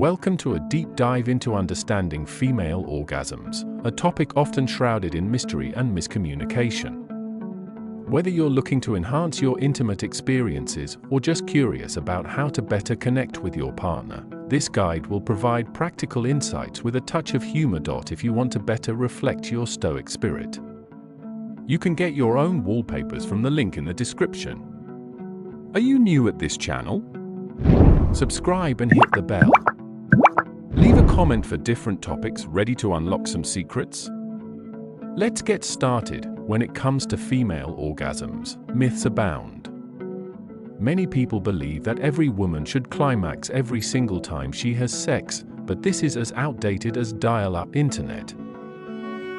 Welcome to a deep dive into understanding female orgasms, a topic often shrouded in mystery and miscommunication. Whether you're looking to enhance your intimate experiences or just curious about how to better connect with your partner, this guide will provide practical insights with a touch of humor. If you want to better reflect your stoic spirit, you can get your own wallpapers from the link in the description. Are you new at this channel? Subscribe and hit the bell. Leave a comment for different topics, ready to unlock some secrets. Let's get started. When it comes to female orgasms, myths abound. Many people believe that every woman should climax every single time she has sex, but this is as outdated as dial-up internet.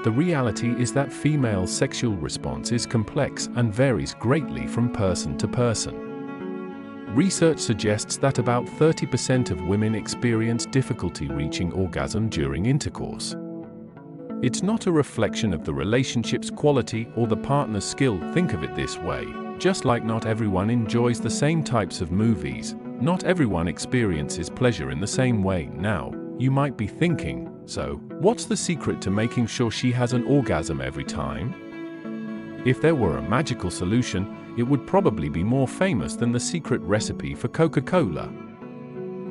The reality is that female sexual response is complex and varies greatly from person to person. Research suggests that about 30% of women experience difficulty reaching orgasm during intercourse. It's not a reflection of the relationship's quality or the partner's skill. Think of it this way: just like not everyone enjoys the same types of movies, not everyone experiences pleasure in the same way. Now, you might be thinking, so, what's the secret to making sure she has an orgasm every time? If there were a magical solution, it would probably be more famous than the secret recipe for Coca-Cola.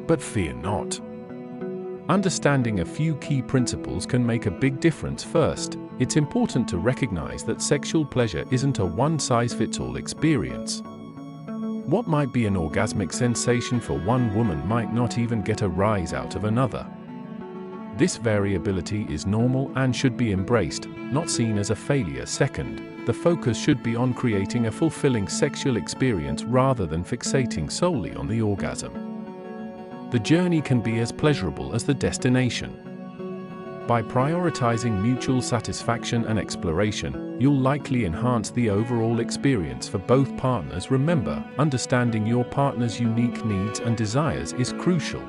But fear not. Understanding a few key principles can make a big difference. First, it's important to recognize that sexual pleasure isn't a one-size-fits-all experience. What might be an orgasmic sensation for one woman might not even get a rise out of another. This variability is normal and should be embraced, not seen as a failure. Second, the focus should be on creating a fulfilling sexual experience rather than fixating solely on the orgasm. The journey can be as pleasurable as the destination. By prioritizing mutual satisfaction and exploration, you'll likely enhance the overall experience for both partners. Remember, understanding your partner's unique needs and desires is crucial.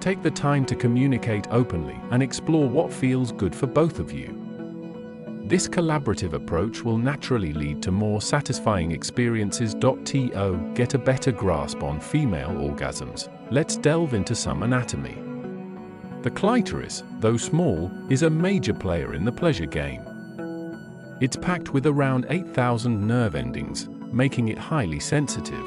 Take the time to communicate openly and explore what feels good for both of you. This collaborative approach will naturally lead to more satisfying experiences. To get a better grasp on female orgasms, let's delve into some anatomy. The clitoris, though small, is a major player in the pleasure game. It's packed with around 8,000 nerve endings, making it highly sensitive.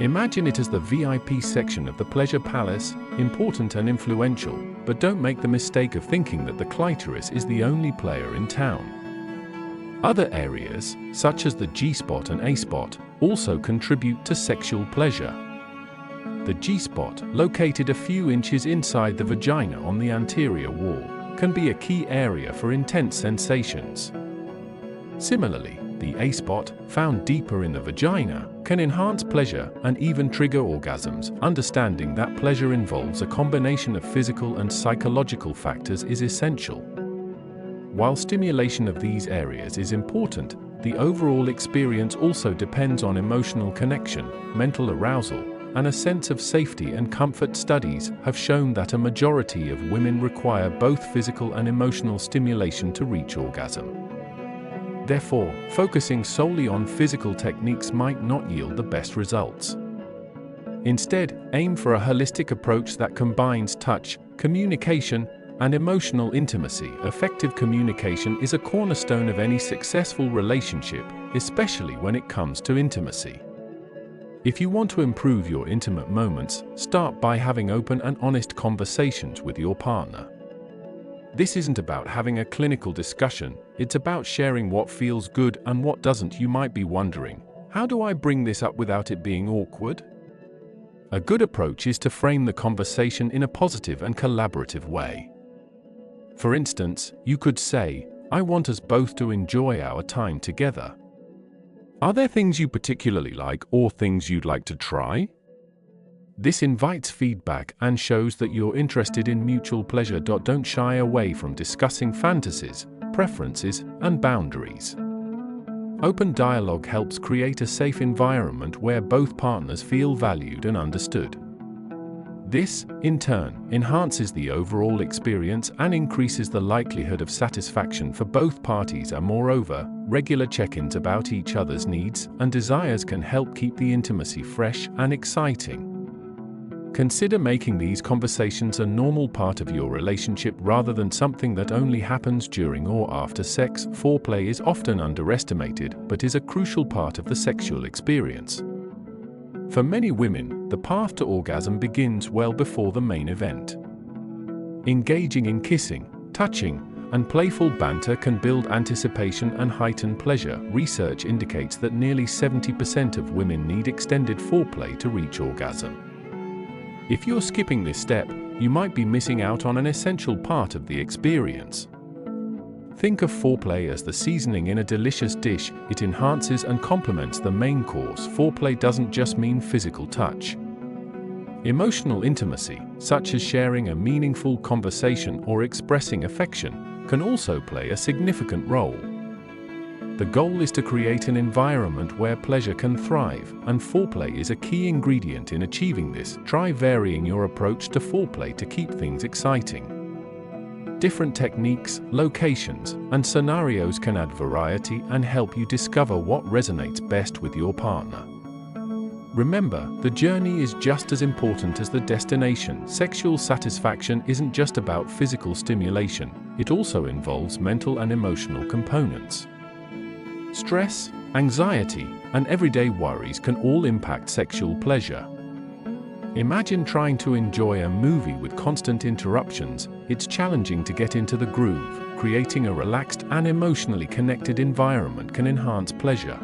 Imagine it as the VIP section of the pleasure palace, important and influential, but don't make the mistake of thinking that the clitoris is the only player in town. Other areas, such as the G-spot and A-spot, also contribute to sexual pleasure. The G-spot, located a few inches inside the vagina on the anterior wall, can be a key area for intense sensations. Similarly, the A-spot, found deeper in the vagina, can enhance pleasure and even trigger orgasms. Understanding that pleasure involves a combination of physical and psychological factors is essential. While stimulation of these areas is important, the overall experience also depends on emotional connection, mental arousal, and a sense of safety and comfort. Studies have shown that a majority of women require both physical and emotional stimulation to reach orgasm. Therefore, focusing solely on physical techniques might not yield the best results. Instead, aim for a holistic approach that combines touch, communication, and emotional intimacy. Effective communication is a cornerstone of any successful relationship, especially when it comes to intimacy. If you want to improve your intimate moments, start by having open and honest conversations with your partner. This isn't about having a clinical discussion, it's about sharing what feels good and what doesn't. You might be wondering, how do I bring this up without it being awkward? A good approach is to frame the conversation in a positive and collaborative way. For instance, you could say, "I want us both to enjoy our time together. Are there things you particularly like or things you'd like to try?" This invites feedback and shows that you're interested in mutual pleasure. Don't shy away from discussing fantasies, preferences, and boundaries. Open dialogue helps create a safe environment where both partners feel valued and understood. This, in turn, enhances the overall experience and increases the likelihood of satisfaction for both parties. And moreover, regular check-ins about each other's needs and desires can help keep the intimacy fresh and exciting. Consider making these conversations a normal part of your relationship rather than something that only happens during or after sex. Foreplay is often underestimated, but is a crucial part of the sexual experience. For many women, the path to orgasm begins well before the main event. Engaging in kissing, touching, and playful banter can build anticipation and heighten pleasure. Research indicates that nearly 70% of women need extended foreplay to reach orgasm. If you're skipping this step, you might be missing out on an essential part of the experience. Think of foreplay as the seasoning in a delicious dish. It enhances and complements the main course. Foreplay doesn't just mean physical touch. Emotional intimacy, such as sharing a meaningful conversation or expressing affection, can also play a significant role. The goal is to create an environment where pleasure can thrive, and foreplay is a key ingredient in achieving this. Try varying your approach to foreplay to keep things exciting. Different techniques, locations, and scenarios can add variety and help you discover what resonates best with your partner. Remember, the journey is just as important as the destination. Sexual satisfaction isn't just about physical stimulation, it also involves mental and emotional components. Stress, anxiety, and everyday worries can all impact sexual pleasure. Imagine trying to enjoy a movie with constant interruptions. It's challenging to get into the groove. Creating a relaxed and emotionally connected environment can enhance pleasure.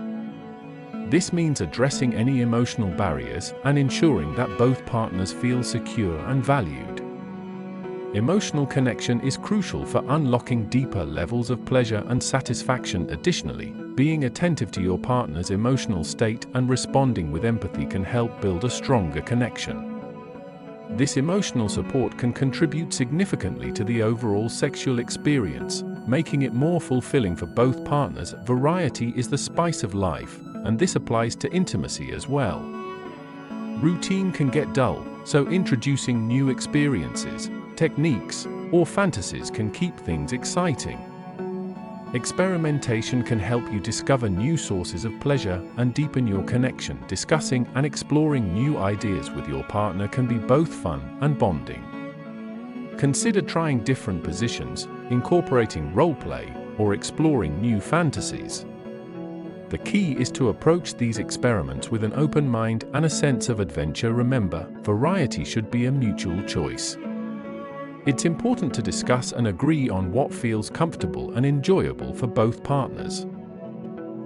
This means addressing any emotional barriers and ensuring that both partners feel secure and valued. Emotional connection is crucial for unlocking deeper levels of pleasure and satisfaction. Additionally, being attentive to your partner's emotional state and responding with empathy can help build a stronger connection. This emotional support can contribute significantly to the overall sexual experience, making it more fulfilling for both partners. Variety is the spice of life, and this applies to intimacy as well. Routine can get dull, so introducing new experiences, techniques, or fantasies can keep things exciting. Experimentation can help you discover new sources of pleasure and deepen your connection. Discussing and exploring new ideas with your partner can be both fun and bonding. Consider trying different positions, incorporating role play, or exploring new fantasies. The key is to approach these experiments with an open mind and a sense of adventure. Remember, variety should be a mutual choice. It's important to discuss and agree on what feels comfortable and enjoyable for both partners.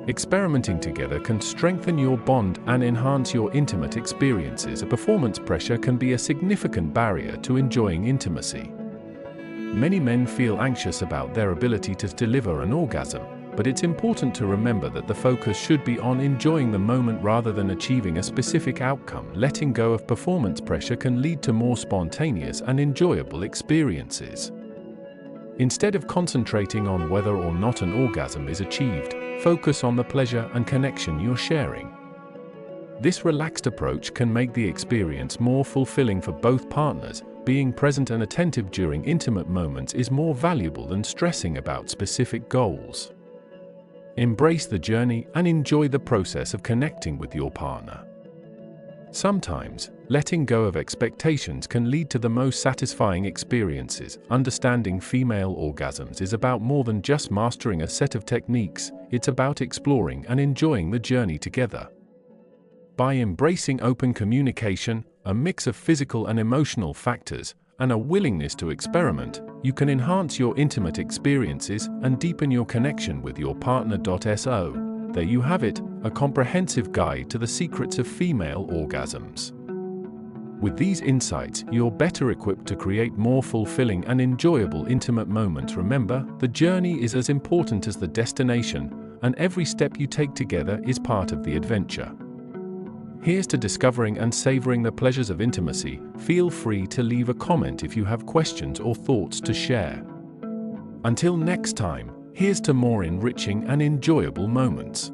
Experimenting together can strengthen your bond and enhance your intimate experiences. Performance pressure can be a significant barrier to enjoying intimacy. Many men feel anxious about their ability to deliver an orgasm, but it's important to remember that the focus should be on enjoying the moment rather than achieving a specific outcome. Letting go of performance pressure can lead to more spontaneous and enjoyable experiences. Instead of concentrating on whether or not an orgasm is achieved, focus on the pleasure and connection you're sharing. This relaxed approach can make the experience more fulfilling for both partners. Being present and attentive during intimate moments is more valuable than stressing about specific goals. Embrace the journey and enjoy the process of connecting with your partner. Sometimes, letting go of expectations can lead to the most satisfying experiences. Understanding female orgasms is about more than just mastering a set of techniques, it's about exploring and enjoying the journey together. By embracing open communication, a mix of physical and emotional factors, and a willingness to experiment, you can enhance your intimate experiences and deepen your connection with your partner. So, there you have it, a comprehensive guide to the secrets of female orgasms. With these insights, you're better equipped to create more fulfilling and enjoyable intimate moments. Remember, the journey is as important as the destination, and every step you take together is part of the adventure. Here's to discovering and savoring the pleasures of intimacy. Feel free to leave a comment if you have questions or thoughts to share. Until next time, here's to more enriching and enjoyable moments.